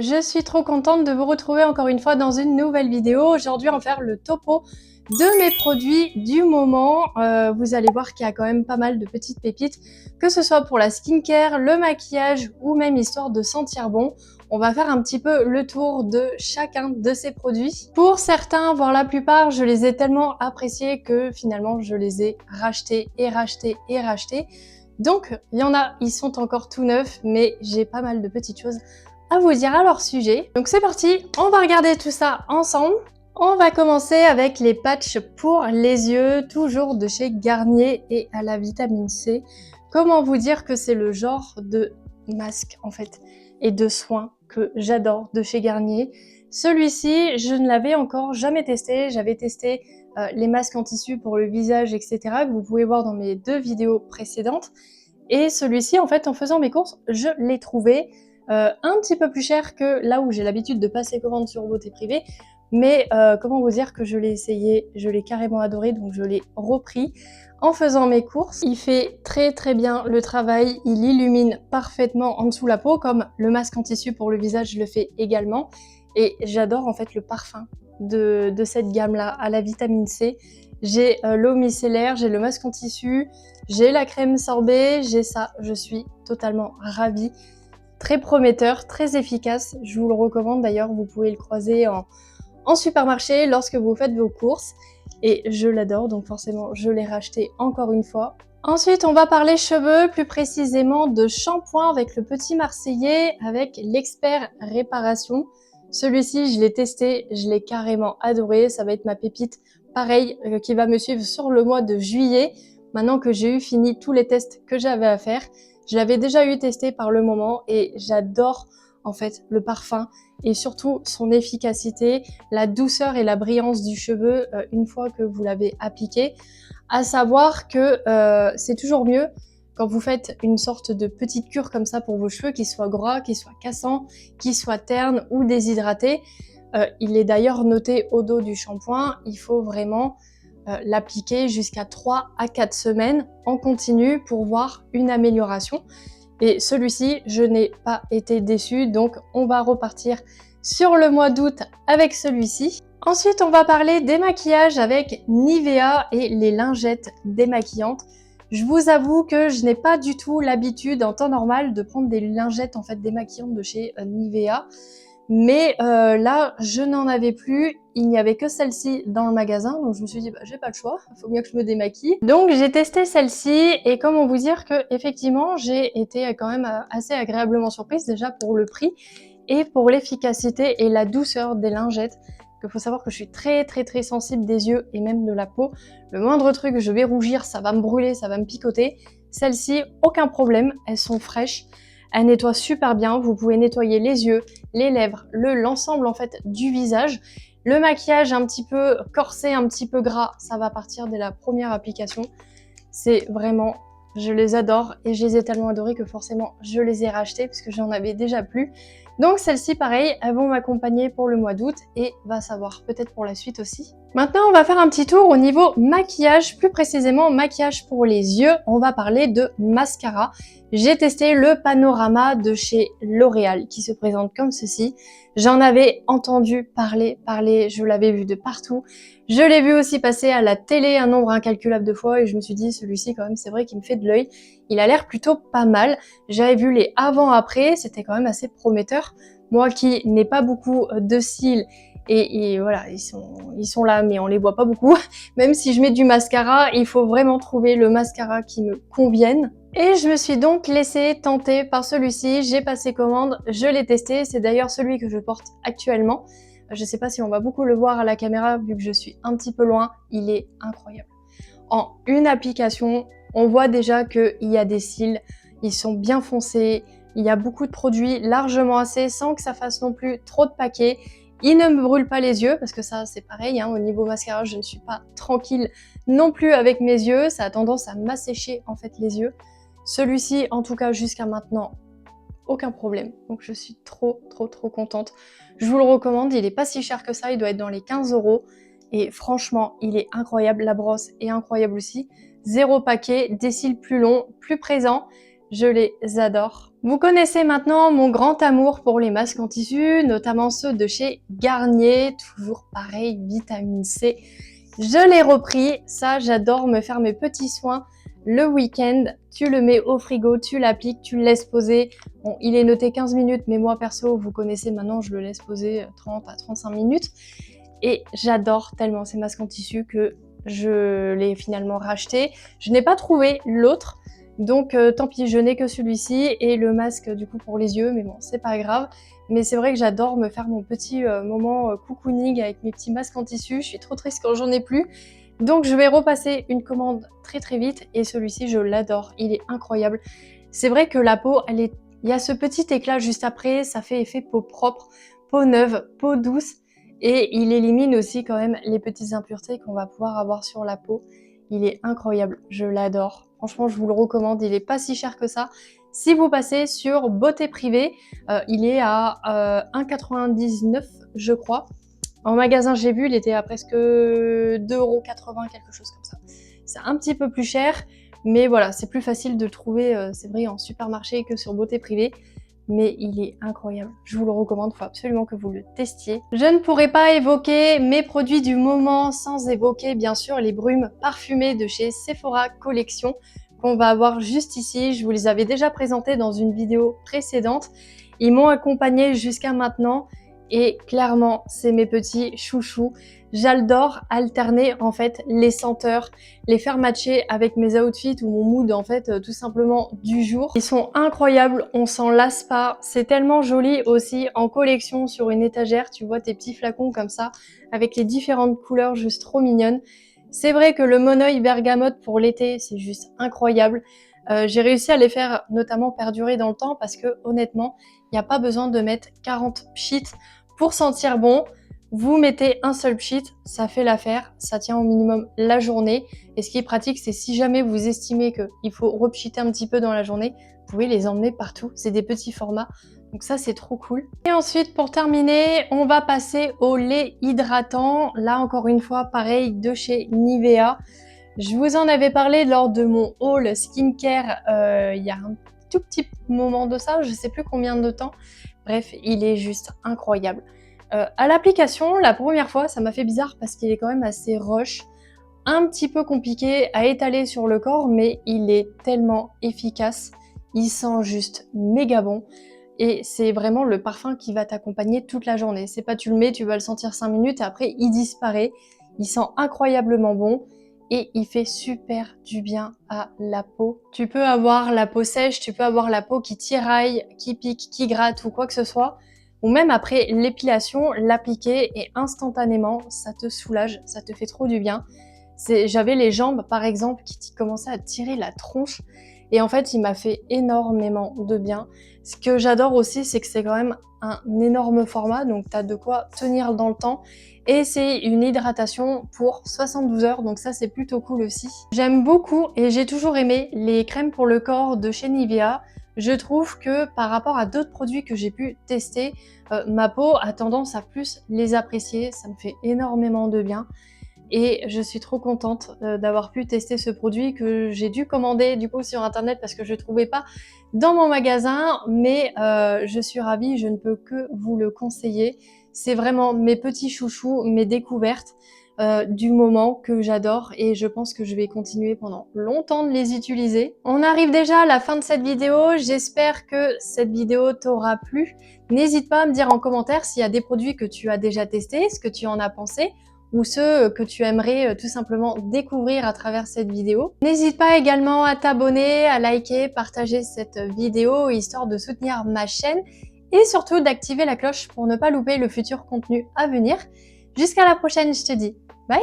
Je suis trop contente de vous retrouver encore une fois dans une nouvelle vidéo. Aujourd'hui, on va faire le topo de mes produits du moment. Vous allez voir qu'il y a quand même pas mal de petites pépites, que ce soit pour la skincare, le maquillage ou même histoire de sentir bon. On va faire un petit peu le tour de chacun de ces produits. Pour certains, voire la plupart, je les ai tellement appréciés que finalement, je les ai rachetés et rachetés et rachetés. Donc, il y en a, ils sont encore tout neufs, mais j'ai pas mal de petites choses à vous dire à leur sujet. Donc c'est parti, on va regarder tout ça ensemble. On va commencer avec les patchs pour les yeux, toujours de chez Garnier et à la vitamine C. Comment vous dire que c'est le genre de masque en fait et de soins que j'adore de chez Garnier. Celui-ci, je ne l'avais encore jamais testé. J'avais testé les masques en tissu pour le visage, etc. que vous pouvez voir dans mes deux vidéos précédentes. Et celui-ci, en fait, en faisant mes courses, je l'ai trouvé un petit peu plus cher que là où j'ai l'habitude de passer commande sur Beauté Privée. Mais comment vous dire que je l'ai essayé, je l'ai carrément adoré, donc je l'ai repris en faisant mes courses. Il fait très très bien le travail, il illumine parfaitement en dessous la peau, comme le masque en tissu pour le visage le fait également. Et j'adore en fait le parfum de cette gamme-là, à la vitamine C. J'ai l'eau micellaire, j'ai le masque en tissu, j'ai la crème sorbet, j'ai ça, je suis totalement ravie. Très prometteur, très efficace, je vous le recommande d'ailleurs, vous pouvez le croiser en supermarché lorsque vous faites vos courses. Et je l'adore, donc forcément je l'ai racheté encore une fois. Ensuite, on va parler cheveux, plus précisément de shampoing avec le Petit Marseillais, avec l'expert réparation. Celui-ci, je l'ai testé, je l'ai carrément adoré, ça va être ma pépite, pareil, qui va me suivre sur le mois de juillet, maintenant que j'ai eu fini tous les tests que j'avais à faire. Je l'avais déjà eu testé par le moment et j'adore en fait le parfum et surtout son efficacité, la douceur et la brillance du cheveu une fois que vous l'avez appliqué. À savoir que c'est toujours mieux quand vous faites une sorte de petite cure comme ça pour vos cheveux, qu'ils soient gras, qu'ils soient cassants, qu'ils soient ternes ou déshydratés. Il est d'ailleurs noté au dos du shampoing, il faut vraiment l'appliquer jusqu'à 3 à 4 semaines en continu pour voir une amélioration. Et celui-ci, je n'ai pas été déçue, donc on va repartir sur le mois d'août avec celui-ci. Ensuite, on va parler des maquillages avec Nivea et les lingettes démaquillantes. Je vous avoue que je n'ai pas du tout l'habitude en temps normal de prendre des lingettes en fait démaquillantes de chez Nivea. Mais là, je n'en avais plus, il n'y avait que celle-ci dans le magasin, donc je me suis dit, bah, j'ai pas le choix, il faut bien que je me démaquille. Donc j'ai testé celle-ci, et comment vous dire que effectivement, j'ai été quand même assez agréablement surprise, déjà pour le prix, et pour l'efficacité et la douceur des lingettes. Il faut savoir que je suis très très très sensible des yeux et même de la peau. Le moindre truc, je vais rougir, ça va me brûler, ça va me picoter. Celles-ci, aucun problème, elles sont fraîches. Elle nettoie super bien, vous pouvez nettoyer les yeux, les lèvres, l'ensemble en fait du visage. Le maquillage un petit peu corsé, un petit peu gras, ça va partir dès la première application. C'est vraiment, je les adore et je les ai tellement adorés que forcément je les ai rachetés puisque j'en avais déjà plus. Donc celles-ci pareil, elles vont m'accompagner pour le mois d'août et va savoir peut-être pour la suite aussi. Maintenant on va faire un petit tour au niveau maquillage, plus précisément maquillage pour les yeux. On va parler de mascara. J'ai testé le Panorama de chez L'Oréal qui se présente comme ceci. J'en avais entendu parler, je l'avais vu de partout. Je l'ai vu aussi passer à la télé un nombre incalculable de fois et je me suis dit celui-ci quand même c'est vrai qu'il me fait de l'œil. Il a l'air plutôt pas mal. J'avais vu les avant-après, c'était quand même assez prometteur. Moi qui n'ai pas beaucoup de cils et voilà, ils sont là mais on les voit pas beaucoup. Même si je mets du mascara, il faut vraiment trouver le mascara qui me convienne. Et je me suis donc laissée tenter par celui-ci, j'ai passé commande, je l'ai testé, c'est d'ailleurs celui que je porte actuellement. Je sais pas si on va beaucoup le voir à la caméra vu que je suis un petit peu loin, il est incroyable. En une application, on voit déjà qu'il y a des cils, ils sont bien foncés, il y a beaucoup de produits, largement assez, sans que ça fasse non plus trop de paquets. Il ne me brûle pas les yeux, parce que ça c'est pareil, hein, au niveau mascara, je ne suis pas tranquille non plus avec mes yeux, ça a tendance à m'assécher en fait les yeux. Celui-ci, en tout cas jusqu'à maintenant, aucun problème. Donc je suis trop contente. Je vous le recommande, il est pas si cher que ça, il doit être dans les 15 €. Et franchement, il est incroyable. La brosse est incroyable aussi. Zéro paquet, des cils plus longs, plus présents. je les adore. Vous connaissez maintenant mon grand amour pour les masques en tissu, notamment ceux de chez Garnier, toujours pareil, vitamine C. Je l'ai repris, ça j'adore me faire mes petits soins le week-end. Tu le mets au frigo, tu l'appliques, tu le laisses poser. Bon, il est noté 15 minutes, mais moi perso, vous connaissez maintenant, je le laisse poser 30 à 35 minutes. Et j'adore tellement ces masques en tissu que je l'ai finalement racheté. Je n'ai pas trouvé l'autre, donc tant pis, je n'ai que celui-ci et le masque du coup pour les yeux, mais bon, c'est pas grave. Mais c'est vrai que j'adore me faire mon petit moment cocooning avec mes petits masques en tissu. Je suis trop triste quand j'en ai plus. Donc je vais repasser une commande très vite et celui-ci, je l'adore. Il est incroyable. C'est vrai que la peau, il y a ce petit éclat juste après, ça fait effet peau propre, peau neuve, peau douce. Et il élimine aussi quand même les petites impuretés qu'on va pouvoir avoir sur la peau. Il est incroyable, je l'adore. Franchement, je vous le recommande, il est pas si cher que ça. Si vous passez sur Beauté Privée, il est à 1,99 €, je crois. En magasin, j'ai vu, il était à presque 2,80 €, quelque chose comme ça. C'est un petit peu plus cher, mais voilà, c'est plus facile de le trouver, c'est vrai, en supermarché que sur Beauté Privée. Mais il est incroyable. Je vous le recommande, il faut absolument que vous le testiez. Je ne pourrais pas évoquer mes produits du moment sans évoquer bien sûr les brumes parfumées de chez Sephora Collection qu'on va avoir juste ici. Je vous les avais déjà présentés dans une vidéo précédente. Ils m'ont accompagnée jusqu'à maintenant et clairement, c'est mes petits chouchous. J'adore alterner en fait les senteurs, les faire matcher avec mes outfits ou mon mood en fait tout simplement du jour. Ils sont incroyables, on s'en lasse pas. C'est tellement joli aussi en collection sur une étagère. Tu vois tes petits flacons comme ça avec les différentes couleurs juste trop mignonnes. C'est vrai que le Monoi bergamote pour l'été, c'est juste incroyable. J'ai réussi à les faire notamment perdurer dans le temps parce que honnêtement, il n'y a pas besoin de mettre 40 pchits pour sentir bon. Vous mettez un seul pchit, ça fait l'affaire, ça tient au minimum la journée. Et ce qui est pratique, c'est si jamais vous estimez qu'il faut repchiter un petit peu dans la journée, vous pouvez les emmener partout. C'est des petits formats, donc ça c'est trop cool. Et ensuite, pour terminer, on va passer au lait hydratant. Là encore une fois, pareil, de chez Nivea. Je vous en avais parlé lors de mon haul skincare il y a un tout petit moment de ça, je sais plus combien de temps. Bref, il est juste incroyable. À l'application, la première fois, ça m'a fait bizarre parce qu'il est quand même assez rush, un petit peu compliqué à étaler sur le corps, mais il est tellement efficace. Il sent juste méga bon et c'est vraiment le parfum qui va t'accompagner toute la journée. C'est pas tu le mets, tu vas le sentir 5 minutes et après il disparaît. Il sent incroyablement bon et il fait super du bien à la peau. Tu peux avoir la peau sèche, tu peux avoir la peau qui tiraille, qui pique, qui gratte ou quoi que ce soit. Ou même après l'épilation, l'appliquer et instantanément, ça te soulage, ça te fait trop du bien. J'avais les jambes par exemple qui commençaient à tirer la tronche et en fait il m'a fait énormément de bien. Ce que j'adore aussi, c'est que c'est quand même un énorme format, donc tu as de quoi tenir dans le temps. Et c'est une hydratation pour 72 heures, donc ça c'est plutôt cool aussi. J'aime beaucoup et j'ai toujours aimé les crèmes pour le corps de chez Nivea. Je trouve que par rapport à d'autres produits que j'ai pu tester, ma peau a tendance à plus les apprécier, ça me fait énormément de bien. Et je suis trop contente d'avoir pu tester ce produit que j'ai dû commander du coup sur internet parce que je ne trouvais pas dans mon magasin, mais je suis ravie, je ne peux que vous le conseiller. C'est vraiment mes petits chouchous, mes découvertes du moment que j'adore et je pense que je vais continuer pendant longtemps de les utiliser. On arrive déjà à la fin de cette vidéo, j'espère que cette vidéo t'aura plu. N'hésite pas à me dire en commentaire s'il y a des produits que tu as déjà testés, ce que tu en as pensé, ou ceux que tu aimerais tout simplement découvrir à travers cette vidéo. N'hésite pas également à t'abonner, à liker, partager cette vidéo histoire de soutenir ma chaîne et surtout d'activer la cloche pour ne pas louper le futur contenu à venir. Jusqu'à la prochaine, je te dis bye!